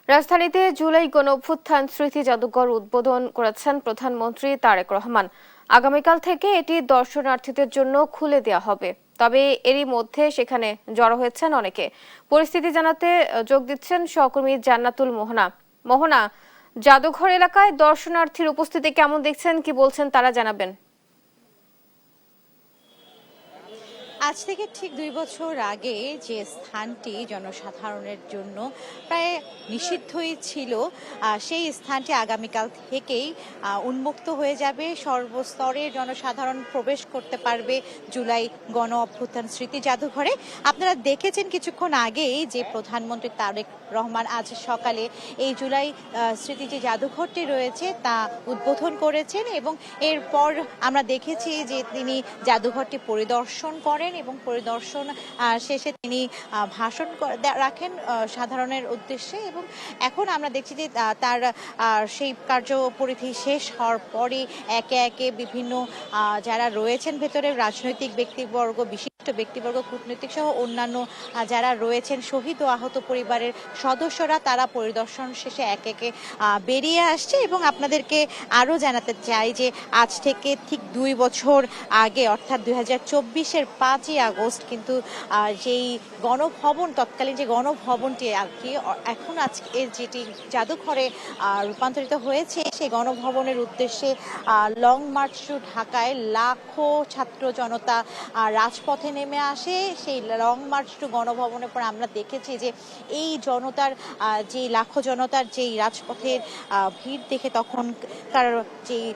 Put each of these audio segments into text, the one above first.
রাজধানীতে জুলাই গণঅভ্যুত্থান স্মৃতি জাদুঘর উদ্বোধন করেছেন প্রধানমন্ত্রী তারেক রহমান। আগামীকাল থেকে এটি দর্শনার্থীদের জন্য খুলে দেওয়া হবে। তবে এরই মধ্যে সেখানে জড়ো হয়েছেন অনেকে। পরিস্থিতি জানাতে যোগ দিচ্ছেন সহকর্মী জান্নাতুল মোহনা। জাদুঘর এলাকায় দর্শনার্থীর উপস্থিতি কেমন দেখছেন, কি বলছেন তারা জানাবেন। আজ থেকে ঠিক 2 বছর আগে যে স্থানটি জনসাধারণের জন্য প্রায় নিষিদ্ধই ছিল, সেই স্থানটি আগামীকাল থেকেই উন্মুক্ত হয়ে যাবে। সর্বস্তরের জনসাধারণ প্রবেশ করতে পারবে জুলাই গণ অভ্যুত্থান স্মৃতি জাদুঘরে। আপনারা দেখেছেন কিছুক্ষণ আগেই যে প্রধানমন্ত্রী তারেক রহমান আজ সকালে এই জুলাই স্মৃতি যে জাদুঘরটি রয়েছে তা উদ্বোধন করেছেন, এবং এরপর আমরা দেখেছি যে তিনি জাদুঘরটি পরিদর্শন করেন এবং পরিদর্শন শেষে তিনি ভাষণ রাখেন সাধারণের উদ্দেশ্যে। এবং এখন আমরা দেখছি যে তার সেই কার্যপরিধি শেষ হওয়ার পরে একে একে বিভিন্ন যারা রয়েছেন ভেতরে রাজনৈতিক ব্যক্তিবর্গ, বিশিষ্ট ব্যক্তিবর্গ, কূটনৈতিক সহ অন্যান্য যারা রয়েছেন শহীদ ও আহত পরিবারের সদস্যরা, তারা পরিদর্শন শেষে একে একে বেরিয়ে আসছে। এবং আপনাদেরকে আরও জানাতে চাই যে আজ থেকে ঠিক 2 বছর আগে অর্থাৎ 2024-এর 5ই আগস্ট কিন্তু যেই গণভবন, তৎকালীন যে গণভবনটি আর কি এখন আজকে যেটি জাদুঘরে রূপান্তরিত হয়েছে, সেই গণভবনের উদ্দেশ্যে লং মার্চ টু ঢাকায় লাখো ছাত্র জনতা রাজপথে নেমে আসে। সেই লং মার্চ টু গণভবনের পর আমরা দেখেছি যে এই জনতার যে লাখো জনতার যেই রাজপথের ভিড় দেখে তখনকার যেই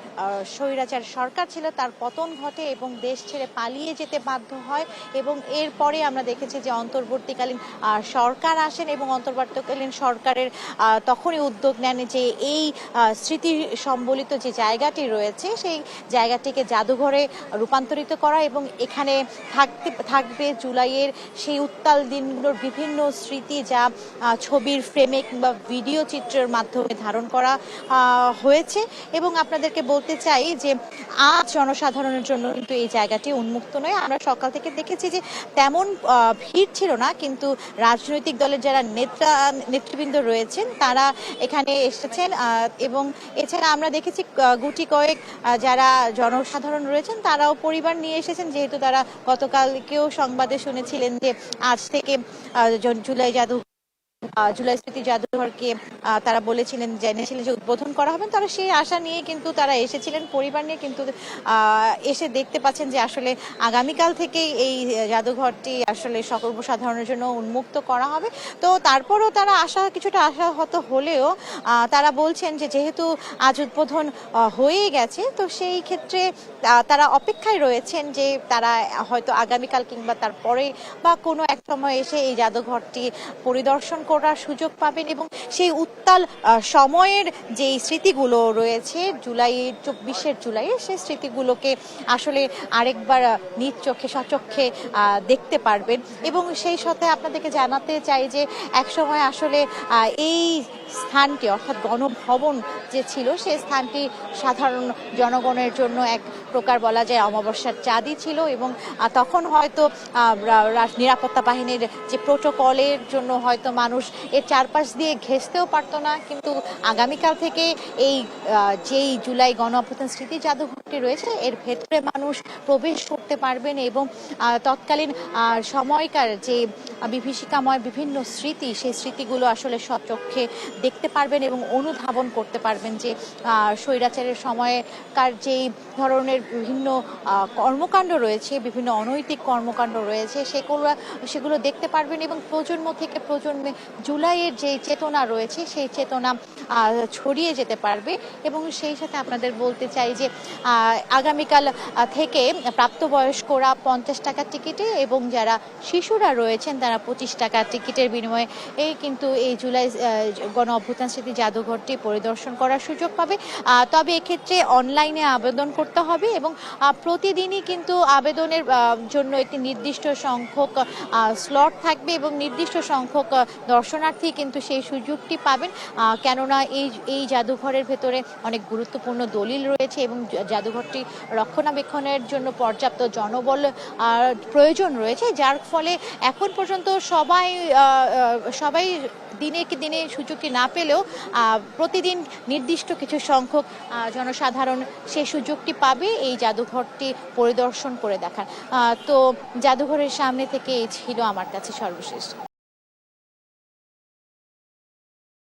স্বৈরাচার সরকার ছিল তার পতন ঘটে এবং দেশ ছেড়ে পালিয়ে যেতে বাধ্য হয়। এবং এরপরে আমরা দেখেছি যে অন্তর্বর্তীকালীন সরকার আসেন এবং অন্তর্বর্তীকালীন সরকারের তখনই উদ্যোগ নেন যে এই স্মৃতি সম্বলিত যে জায়গাটি রয়েছে সেই জায়গাটিকে জাদুঘরে রূপান্তরিত করা, এবং এখানে থাকবে জুলাইয়ের সেই উত্তাল দিনগুলোর বিভিন্ন স্মৃতি যা ছবির ফ্রেমে কিংবা ভিডিও চিত্রের মাধ্যমে ধারণ করা হয়েছে। এবং আপনাদেরকে বলতে চাই যে আজ জনসাধারণের জন্য কিন্তু এই জায়গাটি উন্মুক্ত নয়। আমরা সকাল থেকে দেখেছি যে তেমন ভিড় ছিল না, কিন্তু রাজনৈতিক দলের যারা নেতৃবৃন্দ রয়েছেন তারা এখানে এসেছেন। এবং এছাড়া আমরা দেখেছি গুটি কয়েক যারা জনসাধারণ রয়েছেন তারাও পরিবার নিয়ে এসেছেন, যেহেতু তারা গতকালকেও সংবাদে শুনেছিলেন যে আজ থেকে জুলাই স্মৃতি জাদুঘরকে তারা জেনেছিলেন যে উদ্বোধন করা হবে। তারা সেই আশা নিয়ে কিন্তু তারা এসেছিলেন পরিবার নিয়ে, কিন্তু এসে দেখতে পাচ্ছেন যে আসলে আগামীকাল থেকেই এই জাদুঘরটি আসলে সর্বসাধারণের জন্য উন্মুক্ত করা হবে। তো তারপরও তারা কিছুটা আশাহত হলেও তারা বলছেন যে যেহেতু আজ উদ্বোধন হয়ে গেছে, তো সেই ক্ষেত্রে তারা অপেক্ষায় রয়েছেন যে তারা হয়তো আগামীকাল কিংবা তারপরে বা কোনো এক সময় এসে এই জাদুঘরটি পরিদর্শন করার সুযোগ পাবেন এবং সেই উত্তাল সময়ের যে স্মৃতিগুলো রয়েছে 24 জুলাইয়ের, সেই স্মৃতিগুলোকে আসলে আরেকবার নিজ চোখে সচক্ষে দেখতে পারবেন। এবং সেই সাথে আপনাদেরকে জানাতে চাই যে একসময় আসলে এই স্থানটি অর্থাৎ গণভবন যে ছিল সেই স্থানটি সাধারণ জনগণের জন্য এক প্রকার বলা যায় অমাবস্যার চাঁদই ছিল, এবং তখন হয়তো নিরাপত্তা বাহিনীর যে প্রোটোকলের জন্য হয়তো মানুষ এর চারপাশ দিয়ে ঘেঁষতেও পারতো না। কিন্তু আগামীকাল থেকে এই যেই জুলাই গণ অভ্যুত্থান স্মৃতি জাদুঘরটি রয়েছে এর ভেতরে মানুষ প্রবেশ করতে পারবেন এবং তৎকালীন সময়কার যে বিভীষিকাময় বিভিন্ন স্মৃতি, সেই স্মৃতিগুলো আসলে সচক্ষে দেখতে পারবেন এবং অনুধাবন করতে পারবেন যে স্বৈরাচারের সময়কার যেই ধরনের বিভিন্ন কর্মকাণ্ড রয়েছে, বিভিন্ন অনৈতিক কর্মকাণ্ড রয়েছে, সেগুলো দেখতে পারবেন এবং প্রজন্ম থেকে প্রজন্মে জুলাইয়ের যে চেতনা রয়েছে সেই চেতনা ছড়িয়ে যেতে পারবে। এবং সেই সাথে আপনাদের বলতে চাই যে আগামীকাল থেকে প্রাপ্তবয়স্করা 50 টাকা টিকিটে এবং যারা শিশুরা রয়েছেন তারা 25 টাকা টিকিটের বিনিময়ে কিন্তু এই জুলাই গণ অভ্যুত্থান স্মৃতি জাদুঘরটি পরিদর্শন করার সুযোগ পাবে। তবে এক্ষেত্রে অনলাইনে আবেদন করতে হবে এবং প্রতিদিনই কিন্তু আবেদনের জন্য একটি নির্দিষ্ট সংখ্যক স্লট থাকবে এবং নির্দিষ্ট সংখ্যক দর্শনার্থী কিন্তু সেই সুযোগটি পাবেন। কেননা এই জাদুঘরের ভেতরে অনেক গুরুত্বপূর্ণ দলিল রয়েছে এবং জাদুঘরটি রক্ষণাবেক্ষণের জন্য পর্যাপ্ত জনবল প্রয়োজন রয়েছে, যার ফলে এখন পর্যন্ত সবাই দিনে কি দিনে সুযোগটি না পেলেও প্রতিদিন নির্দিষ্ট কিছু সংখ্যক জনসাধারণ সেই সুযোগটি পাবে এই জাদুঘরটি পরিদর্শন করে দেখার। তো জাদুঘরের সামনে থেকে এই ছিল আমার কাছে সর্বশেষ।